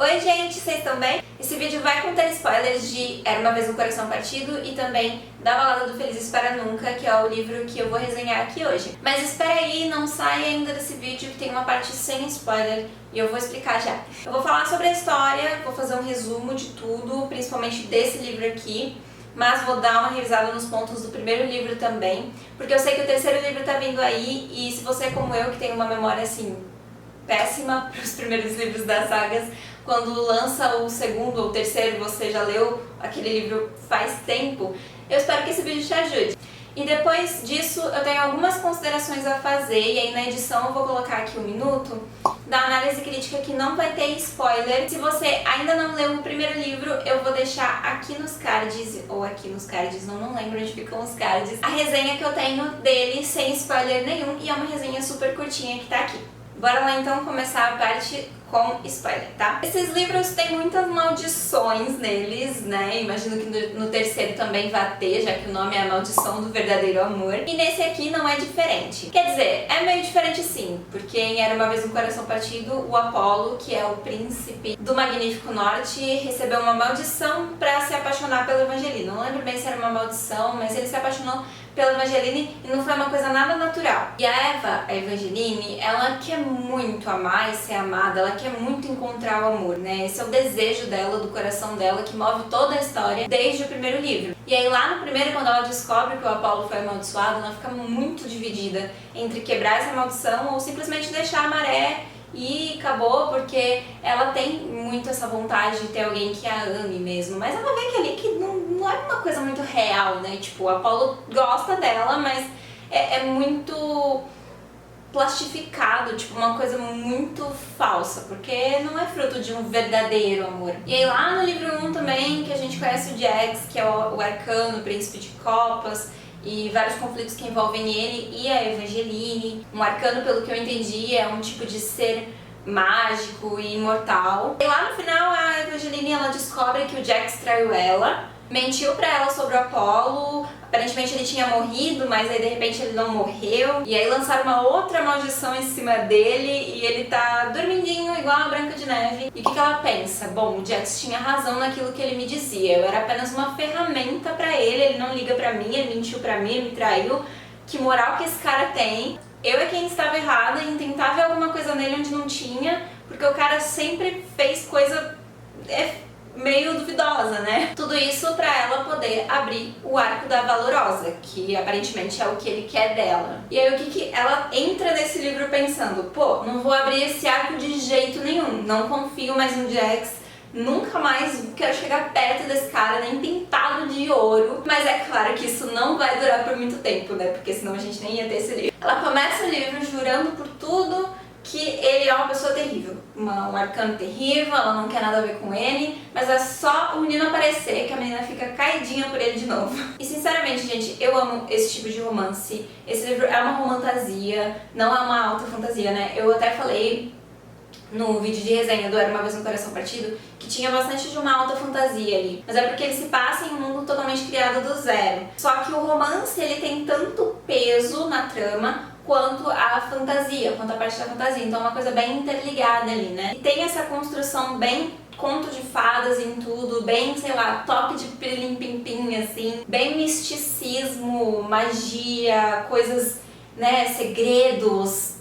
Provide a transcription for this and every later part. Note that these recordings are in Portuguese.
Oi gente, vocês estão bem? Esse vídeo vai conter spoilers de Era Uma Vez um Coração Partido e também da Balada do Felizes para Nunca, que é o livro que eu vou resenhar aqui hoje. Mas espera aí, não sai ainda desse vídeo que tem uma parte sem spoiler e eu vou explicar já. Eu vou falar sobre a história, vou fazer um resumo de tudo, principalmente desse livro aqui, mas vou dar uma revisada nos pontos do primeiro livro também, porque eu sei que o terceiro livro tá vindo aí e se você é como eu, que tem uma memória assim péssima para os primeiros livros das sagas, quando lança o segundo ou terceiro, você já leu aquele livro faz tempo, eu espero que esse vídeo te ajude. E depois disso eu tenho algumas considerações a fazer e aí na edição eu vou colocar aqui 1 minuto da análise crítica que não vai ter spoiler. Se você ainda não leu o primeiro livro, eu vou deixar aqui nos cards, ou aqui nos cards, não lembro onde ficam os cards, a resenha que eu tenho dele sem spoiler nenhum e é uma resenha super curtinha que tá aqui. Bora lá então começar a parte com spoiler, tá? Esses livros têm muitas maldições neles, né? Imagino que no terceiro também vai ter, já que o nome é A Maldição do Verdadeiro Amor. E nesse aqui não é diferente. Quer dizer, é meio diferente sim, porque em Era Uma Vez um Coração Partido, o Apolo, que é o príncipe do Magnífico Norte, recebeu uma maldição pra se apaixonar pela Evangeline. Não lembro bem se era uma maldição, mas ele se apaixonou pela Evangeline e não foi uma coisa nada natural. E a Eva, a Evangeline, ela quer muito amar e ser amada, ela quer muito encontrar o amor, né? Esse é o desejo dela, do coração dela, que move toda a história desde o primeiro livro. E aí lá no primeiro, quando ela descobre que o Apolo foi amaldiçoado, ela fica muito dividida entre quebrar essa maldição ou simplesmente deixar a maré e acabou, porque ela tem muito essa vontade de ter alguém que a ame mesmo, mas ela vê que ali que não é uma coisa muito real, né? Tipo, o Apolo gosta dela, mas é muito plastificado, tipo, uma coisa muito falsa, porque não é fruto de um verdadeiro amor. E aí lá no livro 1 também, que a gente conhece o Jax, que é o arcano, o príncipe de copas, e vários conflitos que envolvem ele e a Evangeline. Um arcano, pelo que eu entendi, é um tipo de ser mágico e imortal. E lá no final a Evangeline, ela descobre que o Jax traiu ela, mentiu pra ela sobre o Apolo, aparentemente ele tinha morrido, mas aí de repente ele não morreu. E aí lançaram uma outra maldição em cima dele e ele tá dormindinho igual a Branca de Neve. E o que ela pensa? Bom, o Jax tinha razão naquilo que ele me dizia, eu era apenas uma ferramenta pra ele não liga pra mim, ele mentiu pra mim, ele me traiu. Que moral que esse cara tem? Eu é quem estava errada em tentar ver alguma coisa nele onde não tinha, porque o cara sempre fez coisa meio duvidosa, né? Tudo isso pra ela poder abrir o arco da Valorosa, que aparentemente é o que ele quer dela. E aí o que ela entra nesse livro pensando? Pô, não vou abrir esse arco de jeito nenhum, não confio mais no Jax, nunca mais quero chegar perto desse cara, nem pintado de ouro. Mas é claro que isso não vai durar por muito tempo, né? Porque senão a gente nem ia ter esse livro. Ela começa o livro jurando por tudo que ele é uma pessoa terrível, um arcano terrível, ela não quer nada a ver com ele, mas é só o menino aparecer que a menina fica caidinha por ele de novo. E sinceramente, gente, eu amo esse tipo de romance. Esse livro é uma romantasia, não é uma alta fantasia, né? Eu até falei no vídeo de resenha do Era Uma Vez um Coração Partido que tinha bastante de uma alta fantasia ali, mas é porque ele se passa em um mundo totalmente criado do zero. Só que o romance, ele tem tanto peso na trama quanto a fantasia, quanto a parte da fantasia, então é uma coisa bem interligada ali, né? E tem essa construção bem conto de fadas em tudo, bem, sei lá, toque de pilim-pim-pim, assim, bem misticismo, magia, coisas, né, segredos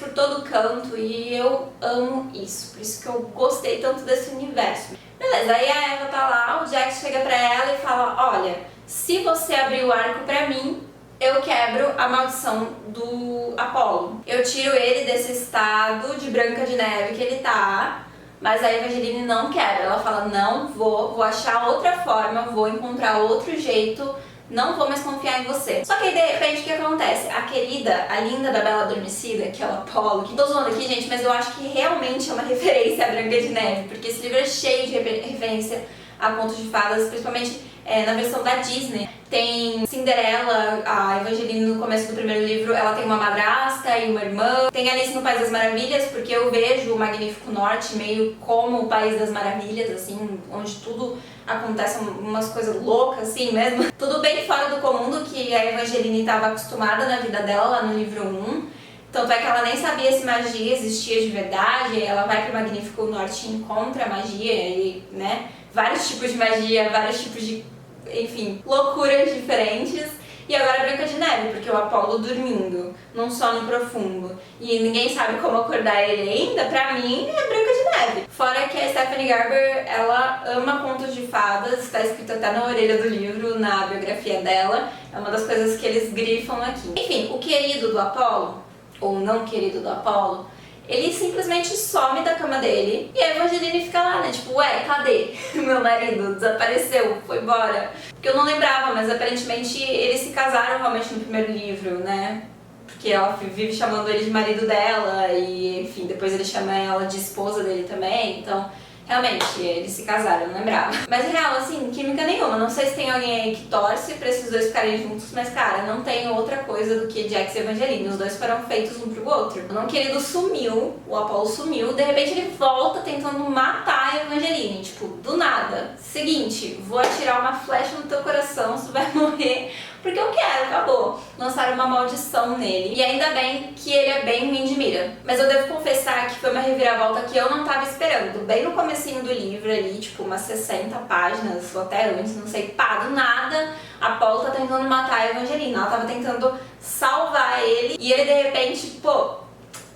por todo canto, e eu amo isso, por isso que eu gostei tanto desse universo. Beleza, aí a Eva tá lá, o Jax chega pra ela e fala, olha, se você abrir o arco pra mim, eu quebro a maldição do Apolo. Eu tiro ele desse estado de Branca de Neve que ele tá, mas a Evangeline não quebra. Ela fala, não, vou achar outra forma, vou encontrar outro jeito, não vou mais confiar em você. Só que aí, de repente, o que acontece? A querida, a linda da Bela Adormecida, que é o Apolo, que tô zoando aqui, gente, mas eu acho que realmente é uma referência à Branca de Neve, porque esse livro é cheio de referência a contos de fadas, principalmente na versão da Disney. Tem Cinderela, a Evangeline no começo do primeiro livro, ela tem uma madrasta e uma irmã. Tem Alice no País das Maravilhas, porque eu vejo o Magnífico Norte meio como o País das Maravilhas, assim, onde tudo acontece umas coisas loucas, assim mesmo. Tudo bem fora do comum do que a Evangeline estava acostumada na vida dela lá no livro 1. Tanto é que ela nem sabia se magia existia de verdade, aí ela vai pro Magnífico Norte e encontra a magia, e, né, vários tipos de magia, vários tipos de, enfim, loucuras diferentes. E agora é Branca de Neve, porque o Apolo dormindo, num sono profundo, e ninguém sabe como acordar ele ainda, pra mim é Branca de Neve. Fora que a Stephanie Garber, ela ama contos de fadas, está escrito até na orelha do livro, na biografia dela, é uma das coisas que eles grifam aqui. Enfim, o querido do Apolo, ou não querido do Apolo, ele simplesmente some da cama dele e a Evangeline fica lá, né? Tipo, ué, cadê? Meu marido desapareceu, foi embora. Porque eu não lembrava, mas aparentemente eles se casaram realmente no primeiro livro, né? Porque ela vive chamando ele de marido dela e, enfim, depois ele chama ela de esposa dele também, então... Realmente, eles se casaram, eu não lembrava. Mas em real, assim, química nenhuma. Não sei se tem alguém aí que torce pra esses dois ficarem juntos, mas cara, não tem outra coisa do que Jax e Evangeline. Os dois foram feitos um pro outro. O não querido sumiu, o Apolo sumiu, de repente ele volta tentando matar a Evangeline. Tipo, do nada. Seguinte, vou atirar uma flecha no teu coração, você vai morrer. Porque eu quero, acabou. Lançaram uma maldição nele. E ainda bem que ele é bem ruim de mira. Mas eu devo confessar que foi uma reviravolta que eu não tava esperando. Bem no comecinho do livro ali, tipo umas 60 páginas, ou até antes, não sei, pá, do nada, a Apolo tá tentando matar a Evangelina. Ela tava tentando salvar ele. E ele de repente, pô,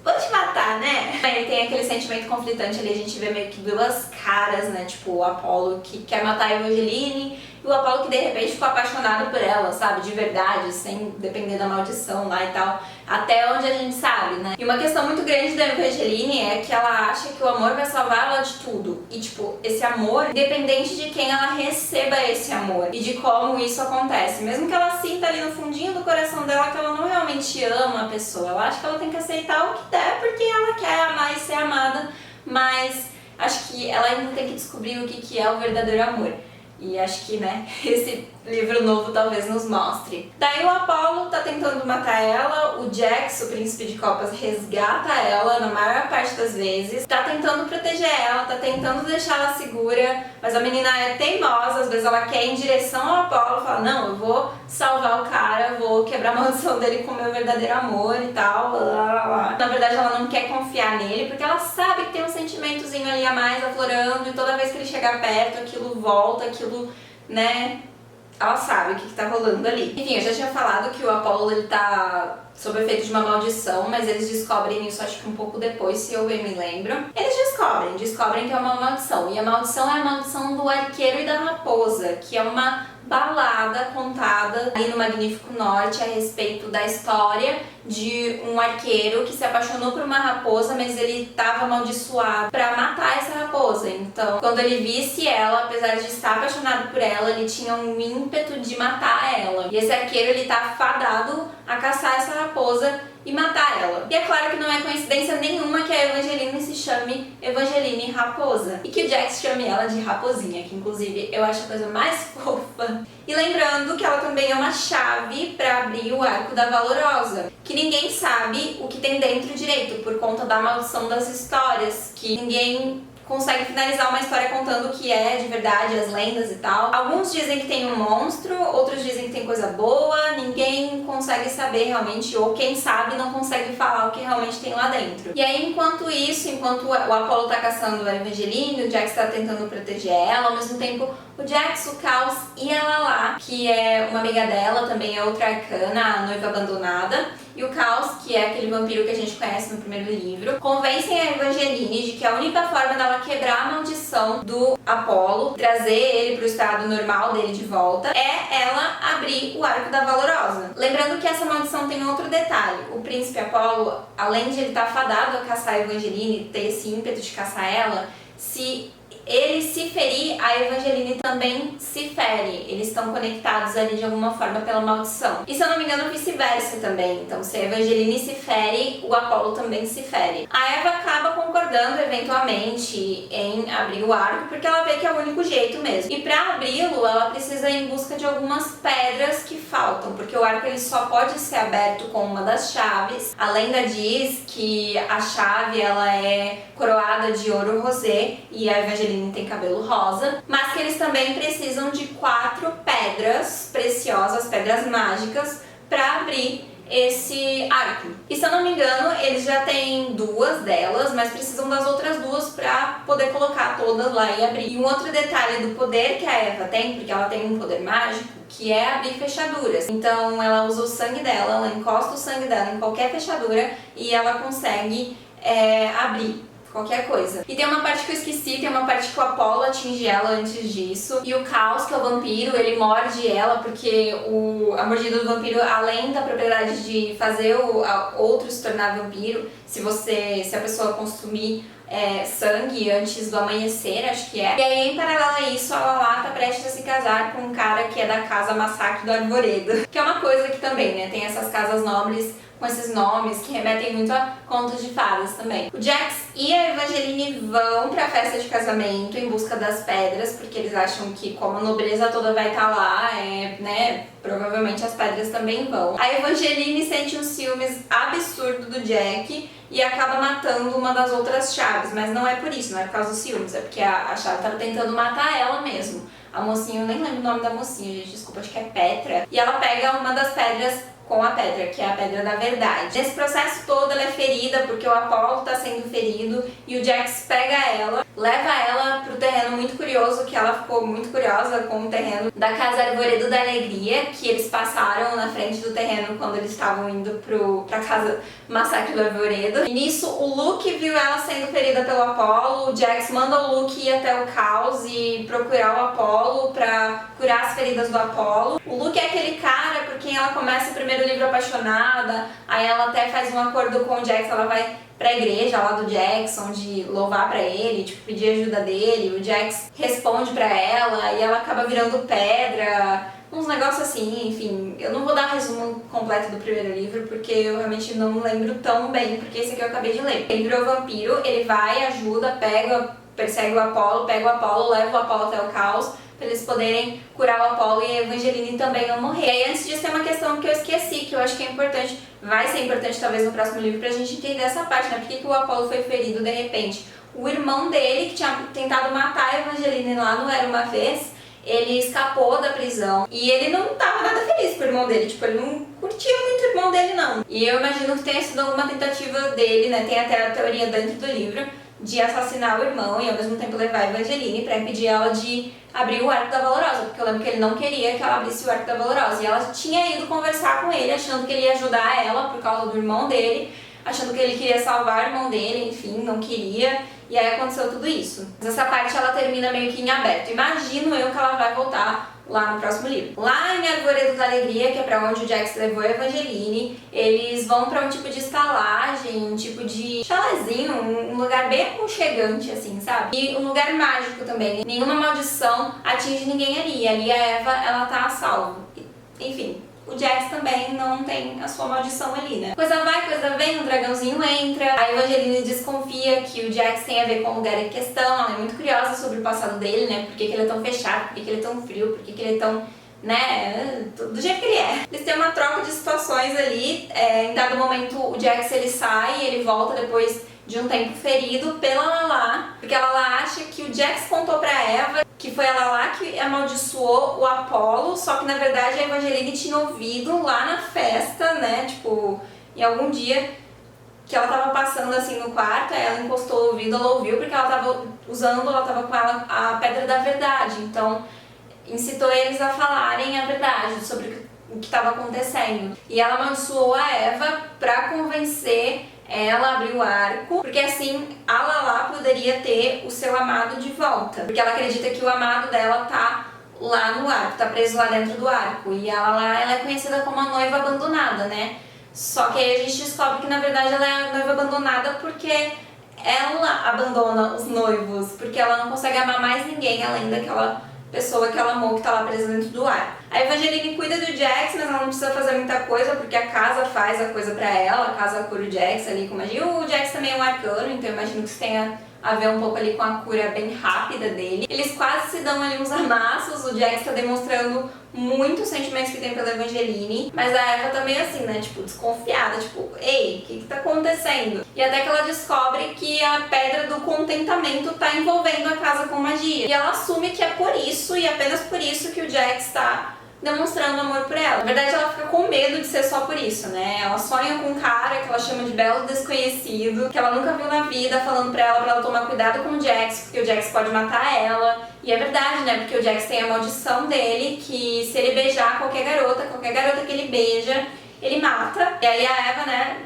vou te matar, né? Ele tem aquele sentimento conflitante ali, a gente vê meio que duas caras, né? Tipo, o Apolo que quer matar a Evangeline e o Apolo que de repente ficou apaixonado por ela, sabe? De verdade, sem depender da maldição lá e tal. Até onde a gente sabe, né? E uma questão muito grande da Evangeline é que ela acha que o amor vai salvar ela de tudo. E, tipo, esse amor, independente de quem ela receba esse amor e de como isso acontece. Mesmo que ela sinta ali no fundinho do coração dela que ela não realmente ama a pessoa. Ela acha que ela tem que aceitar o que der porque ela quer amar e ser amada. Mas acho que ela ainda tem que descobrir o que é o verdadeiro amor. E acho que, né, esse livro novo talvez nos mostre. Daí o Apolo tá tentando matar ela, o Jax, o príncipe de copas, resgata ela na maior parte das vezes, tá tentando proteger ela, tá tentando deixar ela segura, mas a menina é teimosa, às vezes ela quer ir em direção ao Apolo, fala, não, eu vou salvar o cara, vou quebrar a maldição dele com o meu verdadeiro amor e tal, blá, blá, blá. Na verdade ela não quer confiar nele, porque ela sabe que tem um sentimentozinho ali a mais aflorando, e toda vez que ele chegar perto, aquilo volta, aquilo, né... Ela sabe o que tá rolando ali. Enfim, eu já tinha falado que o Apolo ele tá sob efeito de uma maldição, mas eles descobrem isso acho que um pouco depois, se eu bem me lembro. Eles descobrem que é uma maldição. E a maldição é a maldição do arqueiro e da raposa, que é uma balada contada ali no Magnífico Norte a respeito da história de um arqueiro que se apaixonou por uma raposa, mas ele estava amaldiçoado para matar essa raposa. Então, quando ele visse ela, apesar de estar apaixonado por ela, ele tinha um ímpeto de matar ela. E esse arqueiro, ele tá fadado a caçar essa raposa e matar ela. E é claro que não é coincidência nenhuma que a Evangeline se chame Evangeline Raposa e que o Jax chame ela de Raposinha, que inclusive eu acho a coisa mais fofa. E lembrando que ela também é uma chave para abrir o Arco da Valorosa, que ninguém sabe o que tem dentro direito por conta da maldição das histórias, que ninguém consegue finalizar uma história contando o que é de verdade, as lendas e tal. Alguns dizem que tem um monstro, outros dizem que tem coisa boa, ninguém consegue saber realmente, ou quem sabe não consegue falar o que realmente tem lá dentro. E aí, enquanto isso, enquanto o Apolo tá caçando a Evangeline, o Jax tá tentando proteger ela, ao mesmo tempo o Jax, o Caos e a Lala, que é uma amiga dela, também é outra arcana, a noiva abandonada, e o Caos, que é aquele vampiro que a gente conhece no primeiro livro, convencem a Evangeline de que a única forma dela quebrar a maldição do Apolo, trazer ele pro estado normal dele de volta, é ela abrir o Arco da Valorosa. Lembrando que essa maldição tem outro detalhe. O príncipe Apolo, além de ele estar fadado a caçar a Evangeline, ter esse ímpeto de caçar ela, se ele se ferir, a Evangeline também se fere. Eles estão conectados ali de alguma forma pela maldição. E se eu não me engano, vice-versa também. Então, se a Evangeline se fere, o Apolo também se fere. A Eva acaba concordando eventualmente em abrir o arco, porque ela vê que é o único jeito mesmo. E para abri-lo, ela precisa ir em busca de algumas pedras que faltam, porque o arco ele só pode ser aberto com uma das chaves. A lenda diz que a chave ela é coroada de ouro rosé e a Evangeline tem cabelo rosa, mas que eles também precisam de 4 pedras preciosas, pedras mágicas, para abrir esse arco. E se eu não me engano, eles já têm 2 delas, mas precisam das outras 2 pra poder colocar todas lá e abrir. E um outro detalhe do poder que a Eva tem, porque ela tem um poder mágico, que é abrir fechaduras. Então ela usa o sangue dela, ela encosta o sangue dela em qualquer fechadura e ela consegue abrir qualquer coisa. E tem uma parte que eu esqueci, tem uma parte que o Apolo atinge ela antes disso. E o Caos, que é o vampiro, ele morde ela porque a mordida do vampiro, além da propriedade de fazer o outro se tornar vampiro, se a pessoa consumir sangue antes do amanhecer, acho que é. E aí, em paralelo a isso, a Lala tá prestes a se casar com um cara que é da casa Massacre do Arvoredo. Que é uma coisa que também, né, tem essas casas nobres com esses nomes que remetem muito a contos de fadas também. O Jax e a Evangeline vão pra festa de casamento em busca das pedras, porque eles acham que como a nobreza toda vai estar lá, né, provavelmente as pedras também vão. A Evangeline sente um ciúmes absurdo do Jack e acaba matando uma das outras chaves, mas não é por isso, não é por causa dos ciúmes, é porque a chave tava tentando matar ela mesmo. A mocinha, eu nem lembro o nome da mocinha, gente, desculpa, acho que é Petra. E ela pega uma das pedras com a pedra, que é a pedra da verdade. Nesse processo todo ela é ferida porque o Apolo tá sendo ferido e o Jax pega ela, leva ela pro terreno muito curioso, que ela ficou muito curiosa com o terreno da Casa Arvoredo da Alegria, que eles passaram na frente do terreno quando eles estavam indo pra Casa Massacre do Arvoredo. E nisso o Luke viu ela sendo ferida pelo Apolo, o Jax manda o Luke ir até o Caos e procurar o Apolo pra curar as feridas do Apolo. O Luke é aquele cara por quem ela começa o primeiro livro apaixonada, aí ela até faz um acordo com o Jax, ela vai pra igreja lá do Jackson de louvar pra ele, tipo, pedir ajuda dele, o Jax responde pra ela e ela acaba virando pedra, uns negócios assim, enfim. Eu não vou dar resumo completo do primeiro livro porque eu realmente não lembro tão bem, porque esse aqui eu acabei de ler. Ele virou vampiro, ele vai, ajuda, persegue o Apolo, pega o Apolo, leva o Apolo até o Caos, pra eles poderem curar o Apolo e a Evangeline também não morrer. E aí, antes disso, tem uma questão que eu esqueci, que eu acho que é importante, vai ser importante talvez no próximo livro, pra gente entender essa parte, né? Por que o Apolo foi ferido de repente? O irmão dele, que tinha tentado matar a Evangeline lá no Era Uma Vez, ele escapou da prisão e ele não tava nada feliz com o irmão dele, tipo, ele não curtia muito o irmão dele, não. E eu imagino que tenha sido alguma tentativa dele, né? Tem até a teoria dentro do livro, de assassinar o irmão e ao mesmo tempo levar a Evangeline pra impedir ela de abrir o Arco da Valorosa, porque eu lembro que ele não queria que ela abrisse o Arco da Valorosa. E ela tinha ido conversar com ele, achando que ele ia ajudar ela por causa do irmão dele, achando que ele queria salvar o irmão dele, enfim, não queria. E aí aconteceu tudo isso. Mas essa parte ela termina meio que em aberto. Imagino eu que ela vai voltar lá no próximo livro. Lá em Arvoredo da Alegria, que é pra onde o Jax levou a Evangeline, eles vão pra um tipo de estalagem, um tipo de chalezinho, um lugar bem aconchegante, assim, sabe? E um lugar mágico também. Nenhuma maldição atinge ninguém ali. Ali a Eva, ela tá a salvo. Enfim, o Jax também não tem a sua maldição ali, né? Coisa vai, coisa vem, o dragãozinho entra, a Evangeline desconfia que o Jax tem a ver com o lugar em questão, ela é muito curiosa sobre o passado dele, né? Por que ele é tão fechado, por que ele é tão frio, por que ele é tão, né, do jeito que ele é. Eles têm uma troca de situações ali, em dado momento o Jax ele sai e ele volta depois de um tempo ferido pela Lala, porque a Lala acha que o Jax contou pra Eva que foi a Lala que amaldiçoou o Apolo, só que na verdade a Evangeline tinha ouvido lá na festa, né, tipo, em algum dia que ela tava passando assim no quarto, aí ela encostou o ouvido, ela ouviu porque ela tava ela tava com ela a Pedra da Verdade, então incitou eles a falarem a verdade sobre o que estava acontecendo. E ela amaldiçoou a Eva pra convencer ela a abrir o arco, porque assim a Lala poderia ter o seu amado de volta. Porque ela acredita que o amado dela tá lá no arco, tá preso lá dentro do arco. E a Lala, ela é conhecida como a noiva abandonada, né? Só que aí a gente descobre que na verdade ela é a noiva abandonada porque ela abandona os noivos, porque ela não consegue amar mais ninguém além daquela pessoa que ela amou que tá lá presa dentro do ar. A Evangeline cuida do Jax, mas ela não precisa fazer muita coisa porque a casa faz a coisa pra ela, a casa cura o Jax ali com magia. O Jax também é um arcano, então eu imagino que isso tenha a ver um pouco ali com a cura bem rápida dele. Eles quase se dão ali uns amassos, o Jax tá demonstrando muitos sentimentos que tem pela Evangeline, mas a Eva também assim, né, tipo, desconfiada, tipo, ei, o que tá acontecendo? E até que ela descobre que a Pedra do Contentamento tá envolvendo a casa com magia. E ela assume que é por isso, e apenas por isso, que o Jax tá demonstrando amor por ela. Na verdade, ela fica com medo de ser só por isso, né? Ela sonha com um cara que ela chama de belo desconhecido, que ela nunca viu na vida, falando pra ela tomar cuidado com o Jax, porque o Jax pode matar ela. E é verdade, né? Porque o Jax tem a maldição dele, que se ele beijar qualquer garota que ele beija, ele mata. E aí a Eva, né?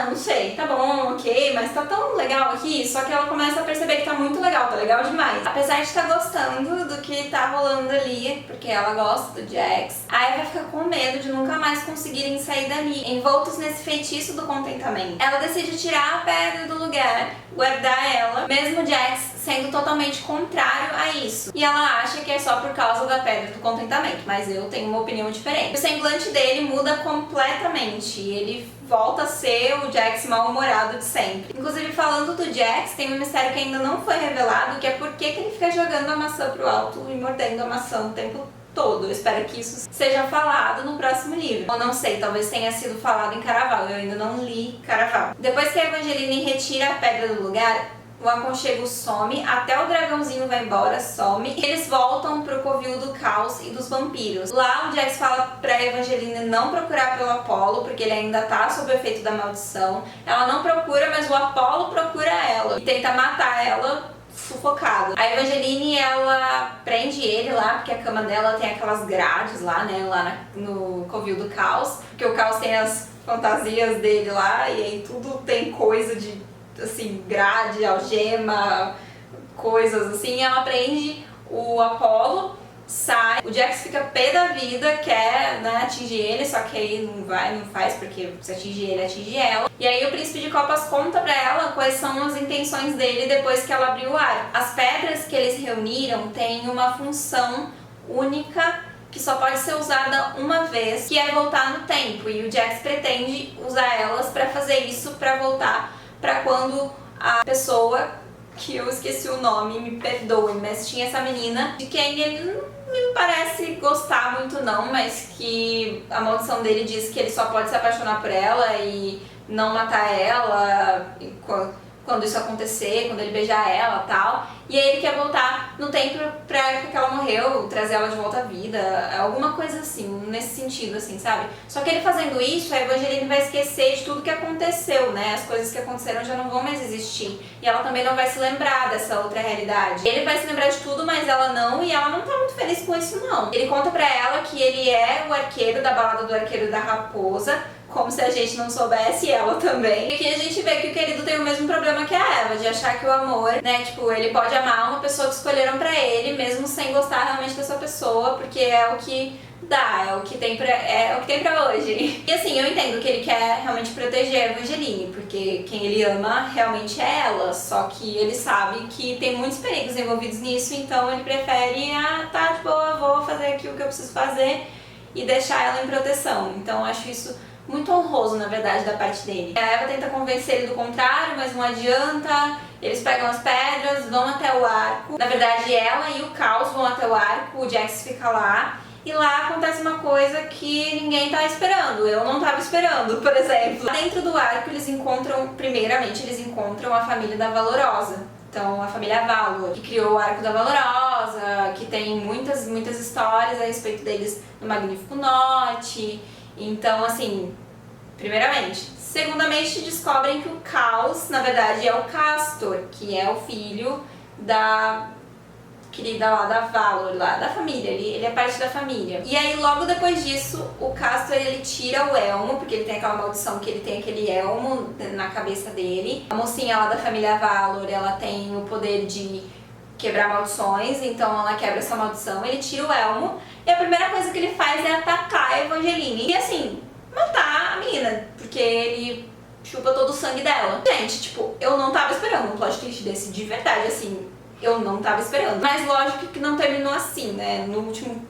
Não sei, tá bom, ok, mas tá tão legal aqui, só que ela começa a perceber que tá muito legal, tá legal demais. Apesar de estar gostando do que tá rolando ali, porque ela gosta do Jax, a Eva fica com medo de nunca mais conseguirem sair dali, envoltos nesse feitiço do contentamento. Ela decide tirar a pedra do lugar, guardar ela, mesmo o Jax sendo totalmente contrário a isso. E ela acha que é só por causa da pedra do contentamento, mas eu tenho uma opinião diferente. O semblante dele muda completamente, ele volta a ser o Jax mal-humorado de sempre. Inclusive, falando do Jax, tem um mistério que ainda não foi revelado, que é por que ele fica jogando a maçã pro alto e mordendo a maçã o tempo todo. Eu espero que isso seja falado no próximo livro. Ou não sei, talvez tenha sido falado em Caraval, eu ainda não li Caraval. Depois que a Evangeline retira a pedra do lugar, o aconchego some, até o dragãozinho vai embora, some, e eles voltam pro covil do caos e dos vampiros. Lá o Jax fala pra Evangeline não procurar pelo Apolo, porque ele ainda tá sob o efeito da maldição. Ela não procura, mas o Apolo procura ela e tenta matar ela sufocada. A Evangeline, ela prende ele lá, porque a cama dela tem aquelas grades lá, né, no covil do caos, porque o caos tem as fantasias dele lá, e aí tudo tem coisa de assim, grade, algema, coisas assim. Ela prende o Apolo, sai, o Jax fica pé da vida, quer, né, atingir ele, só que aí não faz, porque se atingir ele, atinge ela. E aí o Príncipe de Copas conta pra ela quais são as intenções dele depois que ela abriu o ar. As pedras que eles reuniram têm uma função única que só pode ser usada uma vez, que é voltar no tempo, e o Jax pretende usar elas pra fazer isso, pra voltar pra quando a pessoa, que eu esqueci o nome, me perdoe, mas tinha essa menina de quem ele não me parece gostar muito não, mas que a maldição dele diz que ele só pode se apaixonar por ela e não matar ela quando isso acontecer, quando ele beijar ela e tal. E aí ele quer voltar no tempo pra época que ela morreu, trazer ela de volta à vida, alguma coisa assim, nesse sentido, assim, sabe? Só que ele fazendo isso, a Evangeline vai esquecer de tudo que aconteceu, né? As coisas que aconteceram já não vão mais existir. E ela também não vai se lembrar dessa outra realidade. Ele vai se lembrar de tudo, mas ela não, e ela não tá muito feliz com isso, não. Ele conta pra ela que ele é o arqueiro da balada do Arqueiro da Raposa, como se a gente não soubesse, e ela também. E aqui a gente vê que o querido tem o mesmo problema que a Eva, de achar que o amor, né, tipo, ele pode amar uma pessoa que escolheram pra ele, mesmo sem gostar realmente dessa pessoa, porque é o que dá, é o que tem pra hoje. E assim, eu entendo que ele quer realmente proteger a Evangeline, porque quem ele ama realmente é ela, só que ele sabe que tem muitos perigos envolvidos nisso, então ele prefere, tá de boa, vou fazer aqui o que eu preciso fazer e deixar ela em proteção. Então eu acho isso muito honroso, na verdade, da parte dele. A Eva tenta convencer ele do contrário, mas não adianta. Eles pegam as pedras, vão até o arco. Na verdade, ela e o Caos vão até o arco, o Jax fica lá. E lá acontece uma coisa que ninguém tá esperando. Eu não tava esperando, por exemplo. Dentro do arco, primeiramente, eles encontram a família da Valorosa. Então, a família Valor, que criou o Arco da Valorosa, que tem muitas histórias a respeito deles no Magnífico Norte. Então, assim, primeiramente. Segundamente, descobrem que o Caos, na verdade, é o Castor, que é o filho da querida lá da Valor, lá da família, ele é parte da família. E aí, logo depois disso, o Castor, ele tira o elmo, porque ele tem aquela maldição que ele tem aquele elmo na cabeça dele. A mocinha lá da família Valor, ela tem o poder de quebrar maldições, então ela quebra essa maldição, ele tira o elmo, e a primeira coisa que ele faz é atacar a Evangeline. E assim, matar a menina, porque ele chupa todo o sangue dela. Gente, tipo, eu não tava esperando um plot twist desse, de verdade, assim, eu não tava esperando. Mas lógico que não terminou assim, né?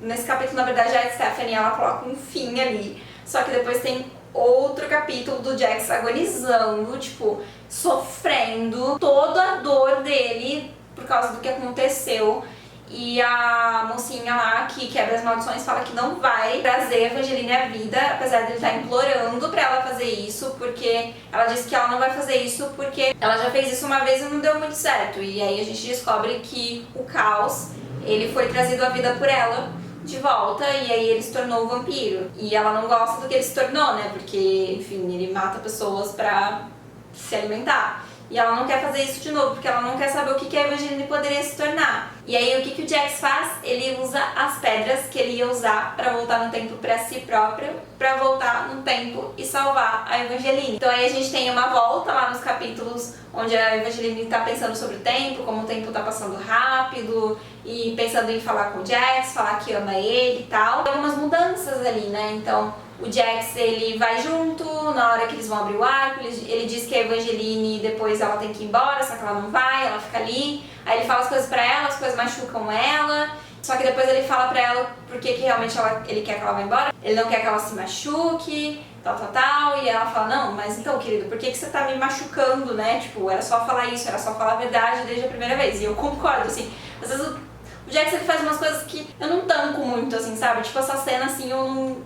Nesse capítulo, na verdade, a Stephanie, ela coloca um fim ali. Só que depois tem outro capítulo do Jax agonizando, tipo, sofrendo toda a dor dele por causa do que aconteceu. E a mocinha lá que quebra as maldições fala que não vai trazer a Evangeline à vida, apesar de ele estar implorando pra ela fazer isso, porque ela disse que ela não vai fazer isso porque ela já fez isso uma vez e não deu muito certo. E aí a gente descobre que o Caos, ele foi trazido à vida por ela, de volta e aí ele se tornou um vampiro. E ela não gosta do que ele se tornou, né? Porque, enfim, ele mata pessoas pra se alimentar. E ela não quer fazer isso de novo, porque ela não quer saber o que a Evangeline poderia se tornar. E aí o que o Jax faz? Ele usa as pedras que ele ia usar pra voltar no tempo pra si próprio, pra voltar no tempo e salvar a Evangeline. Então aí a gente tem uma volta lá nos capítulos onde a Evangeline tá pensando sobre o tempo, como o tempo tá passando rápido, e pensando em falar com o Jax, falar que ama ele e tal. Tem algumas mudanças ali, né? Então o Jax, ele vai junto, na hora que eles vão abrir o arco, ele diz que a Evangeline depois ela tem que ir embora, só que ela não vai, ela fica ali. Aí ele fala as coisas pra ela, as coisas machucam ela, só que depois ele fala pra ela porque que realmente ele quer que ela vá embora. Ele não quer que ela se machuque, tal, e ela fala, não, mas então, querido, por que você tá me machucando, né? Tipo, era só falar isso, era só falar a verdade desde a primeira vez. E eu concordo, assim, às vezes o Jax, ele faz umas coisas que eu não tanco muito, assim, sabe? Tipo, essa cena, assim, eu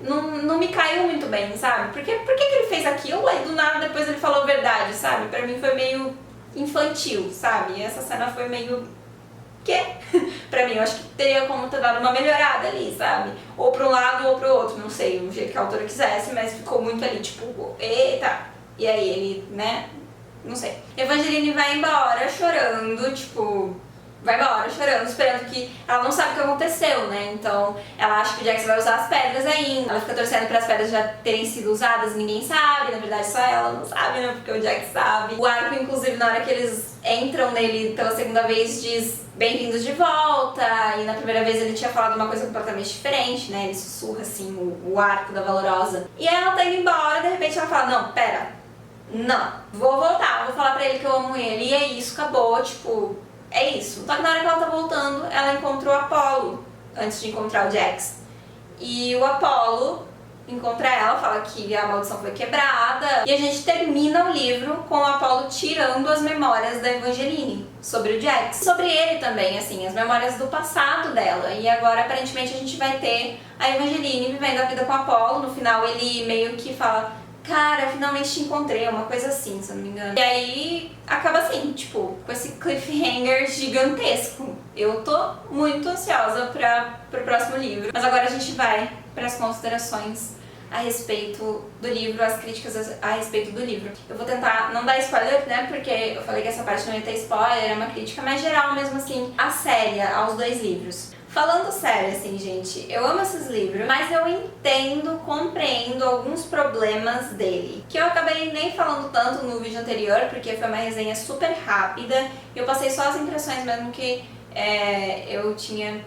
não me caiu muito bem, sabe? Por que ele fez aquilo, aí do nada depois ele falou a verdade, sabe? Pra mim foi meio infantil, sabe? E essa cena foi meio... quê? Pra mim, eu acho que teria como ter dado uma melhorada ali, sabe? Ou pra um lado ou pro outro, não sei, o jeito que a autora quisesse, mas ficou muito ali, tipo, eita! E aí ele, né? Não sei. Evangeline vai embora chorando, tipo... vai embora chorando, esperando que... ela não sabe o que aconteceu, né? Então, ela acha que o Jax vai usar as pedras ainda. Ela fica torcendo para as pedras já terem sido usadas e ninguém sabe. Na verdade, só ela não sabe, né? Porque o Jax sabe. O arco, inclusive, na hora que eles entram nele pela segunda vez, diz bem-vindos de volta. E na primeira vez ele tinha falado uma coisa completamente diferente, né? Ele sussurra, assim, o arco da Valorosa. E aí ela tá indo embora, de repente ela fala, não, pera, não, vou voltar, vou falar pra ele que eu amo ele. E é isso, acabou, tipo... é isso. Só que na hora que ela tá voltando, ela encontrou o Apollo antes de encontrar o Jax. E o Apollo encontra ela, fala que a maldição foi quebrada. E a gente termina o livro com o Apollo tirando as memórias da Evangeline sobre o Jax. Sobre ele também, assim, as memórias do passado dela. E agora, aparentemente, a gente vai ter a Evangeline vivendo a vida com o Apollo. No final, ele meio que fala... cara, finalmente te encontrei, uma coisa assim, se eu não me engano. E aí, acaba assim, tipo, com esse cliffhanger gigantesco. Eu tô muito ansiosa pro próximo livro. Mas agora a gente vai para as considerações a respeito do livro, as críticas a respeito do livro. Eu vou tentar não dar spoiler, né, porque eu falei que essa parte não ia ter spoiler, é uma crítica mais geral mesmo assim, a séria, aos dois livros. Falando sério, assim, gente, eu amo esses livros, mas eu entendo, compreendo alguns problemas dele, que eu acabei nem falando tanto no vídeo anterior, porque foi uma resenha super rápida, e eu passei só as impressões mesmo que eu tinha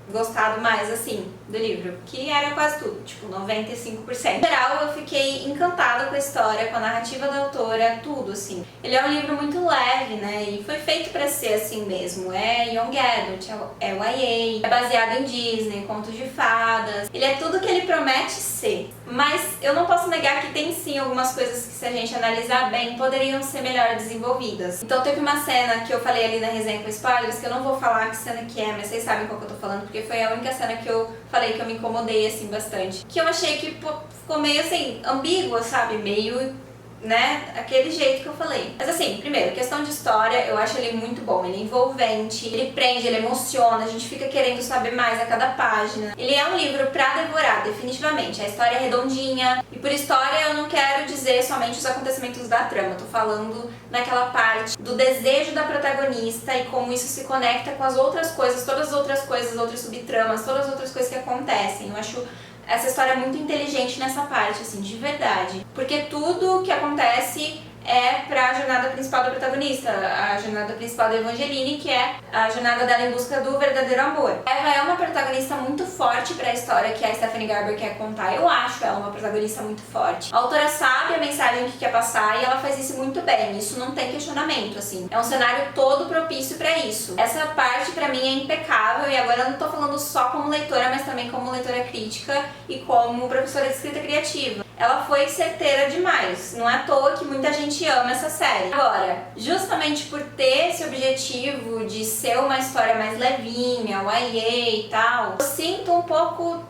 gostado mais, assim, do livro, que era quase tudo, tipo 95%. Em geral, eu fiquei encantada com a história, com a narrativa da autora, tudo, assim. Ele é um livro muito leve, né, e foi feito pra ser assim mesmo. É young adult, é YA, é baseado em Disney, contos de fadas. Ele é tudo que ele promete ser. Mas eu não posso negar que tem sim algumas coisas que, se a gente analisar bem, poderiam ser melhor desenvolvidas. Então teve uma cena que eu falei ali na resenha com spoilers, que eu não vou falar que cena que é, mas vocês sabem qual que eu tô falando, porque foi a única cena que eu falei que eu me incomodei, assim, bastante. Que eu achei que ficou meio, assim, ambígua, sabe? Meio, né? Aquele jeito que eu falei. Mas, assim, primeiro, questão de história, eu acho ele muito bom. Ele é envolvente, ele prende, ele emociona, a gente fica querendo saber mais a cada página. Ele é um livro pra devorar, definitivamente. A história é redondinha. E por história eu não quero dizer somente os acontecimentos da trama. Eu tô falando naquela parte do desejo da protagonista e como isso se conecta com as outras coisas, todas as outras coisas, outras subtramas, todas as outras coisas que acontecem. Eu acho essa história muito inteligente nessa parte, assim, de verdade. Porque tudo que acontece é pra jornada principal da protagonista, a jornada principal da Evangeline, que é a jornada dela em busca do verdadeiro amor. Eva é uma protagonista muito forte pra história que a Stephanie Garber quer contar. Eu acho ela uma protagonista muito forte. A autora sabe a mensagem que quer passar e ela faz isso muito bem. Isso não tem questionamento, assim. É um cenário todo propício pra isso. Essa parte pra mim é impecável, e agora eu não tô falando só como leitora, mas também como leitora crítica e como professora de escrita criativa. Ela foi certeira demais. Não é à toa que muita gente ama essa série. Agora, justamente por ter esse objetivo de ser uma história mais levinha, YA e tal, eu sinto um pouco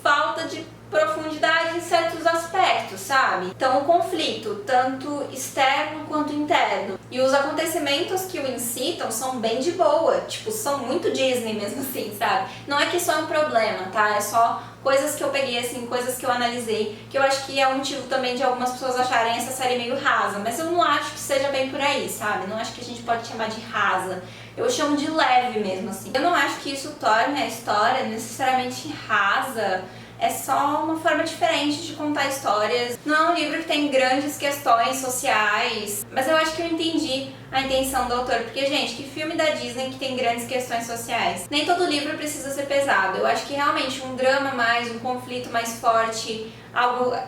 falta de profundidade em certos aspectos, sabe? Então o conflito, tanto externo quanto interno. E os acontecimentos que o incitam são bem de boa, tipo, são muito Disney mesmo assim, sabe? Não é que isso é um problema, tá? É só coisas que eu peguei, assim, coisas que eu analisei, que eu acho que é um motivo também de algumas pessoas acharem essa série meio rasa, mas eu não acho que seja bem por aí, sabe? Não acho que a gente pode chamar de rasa. Eu chamo de leve mesmo, assim. Eu não acho que isso torne a história necessariamente rasa. É só uma forma diferente de contar histórias. Não é um livro que tem grandes questões sociais, mas eu acho que eu entendi a intenção do autor, porque, gente, que filme da Disney que tem grandes questões sociais? Nem todo livro precisa ser pesado. Eu acho que realmente um drama mais, um conflito mais forte,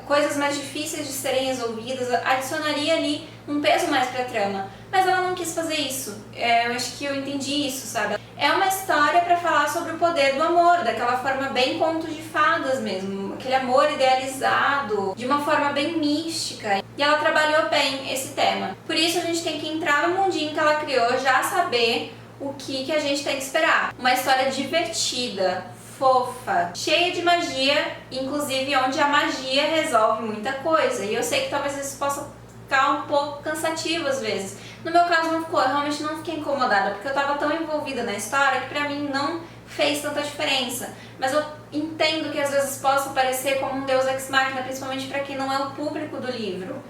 coisas mais difíceis de serem resolvidas, adicionaria ali um peso mais pra trama. Mas ela não quis fazer isso. Eu acho que eu entendi isso, sabe? É uma história pra falar sobre o poder do amor, daquela forma bem conto de fadas mesmo, aquele amor idealizado, de uma forma bem mística. E ela trabalhou bem esse tema. Por isso a gente tem que entrar no mundinho que ela criou, já saber o que a gente tem que esperar. Uma história divertida, fofa, cheia de magia, inclusive onde a magia resolve muita coisa. E eu sei que talvez isso possa ficar um pouco cansativo às vezes. No meu caso não ficou, eu realmente não fiquei incomodada, porque eu tava tão envolvida na história que pra mim não fez tanta diferença. Mas eu entendo que às vezes possa parecer como um deus ex machina, principalmente pra quem não é o público do livro.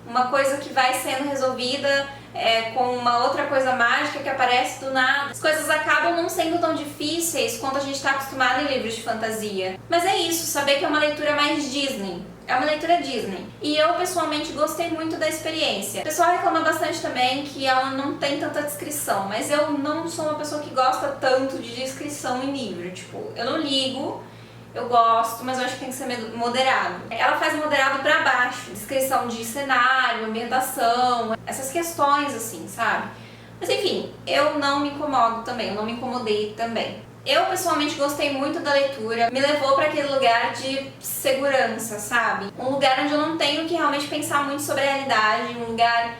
Uma coisa que vai sendo resolvida com uma outra coisa mágica que aparece do nada. As coisas acabam não sendo tão difíceis quanto a gente está acostumado em livros de fantasia. Mas é isso, saber que é uma leitura mais Disney. É uma leitura Disney. E eu, pessoalmente, gostei muito da experiência. O pessoal reclama bastante também que ela não tem tanta descrição, mas eu não sou uma pessoa que gosta tanto de descrição em livro. Tipo, eu não ligo, eu gosto, mas eu acho que tem que ser moderado. Ela faz moderado pra baixo. Descrição de cenário, ambientação, essas questões assim, sabe? Mas enfim, eu não me incomodo também, eu não me incomodei também. Eu pessoalmente gostei muito da leitura, me levou para aquele lugar de segurança, sabe? Um lugar onde eu não tenho que realmente pensar muito sobre a realidade, um lugar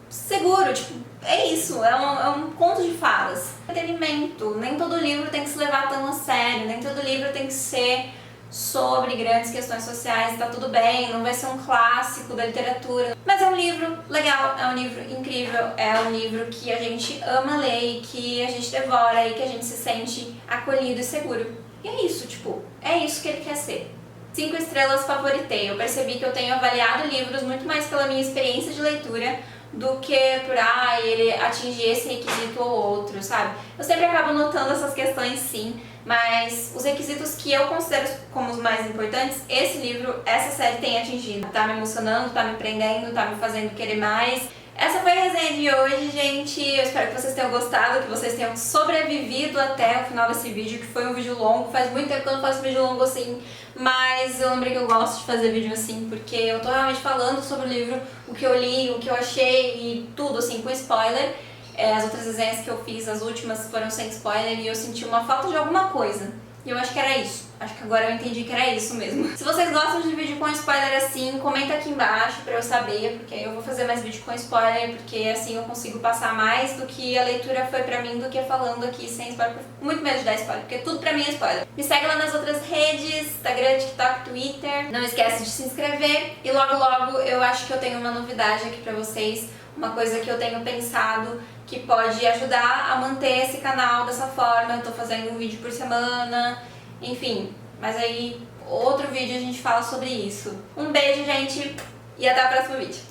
seguro, tipo, é isso, é um conto de fadas. Entretenimento, nem todo livro tem que se levar tão a sério, nem todo livro tem que ser sobre grandes questões sociais, tá tudo bem, não vai ser um clássico da literatura. Mas é um livro legal, é um livro incrível, é um livro que a gente ama ler e que a gente devora e que a gente se sente acolhido e seguro. E é isso, tipo, é isso que ele quer ser. 5 estrelas favoritei. Eu percebi que eu tenho avaliado livros muito mais pela minha experiência de leitura do que por, ele atingir esse requisito ou outro, sabe? Eu sempre acabo notando essas questões sim, mas os requisitos que eu considero como os mais importantes, esse livro, essa série tem atingido. Tá me emocionando, tá me prendendo, tá me fazendo querer mais. Essa foi a resenha de hoje, gente. Eu espero que vocês tenham gostado, que vocês tenham sobrevivido até o final desse vídeo, que foi um vídeo longo. Faz muito tempo que eu não faço vídeo longo assim, mas eu lembrei que eu gosto de fazer vídeo assim, porque eu tô realmente falando sobre o livro, o que eu li, o que eu achei e tudo assim, com spoiler. As outras resenhas que eu fiz, as últimas, foram sem spoiler e eu senti uma falta de alguma coisa. E eu acho que era isso. Acho que agora eu entendi que era isso mesmo. Se vocês gostam de vídeo com spoiler assim, comenta aqui embaixo pra eu saber, porque eu vou fazer mais vídeo com spoiler, porque assim eu consigo passar mais do que a leitura foi pra mim, do que falando aqui sem spoiler. Muito medo de dar spoiler, porque tudo pra mim é spoiler. Me segue lá nas outras redes, Instagram, TikTok, Twitter. Não esquece de se inscrever. E logo logo eu acho que eu tenho uma novidade aqui pra vocês, uma coisa que eu tenho pensado que pode ajudar a manter esse canal dessa forma. Eu tô fazendo um vídeo por semana, enfim. Mas aí, outro vídeo a gente fala sobre isso. Um beijo, gente, e até o próximo vídeo.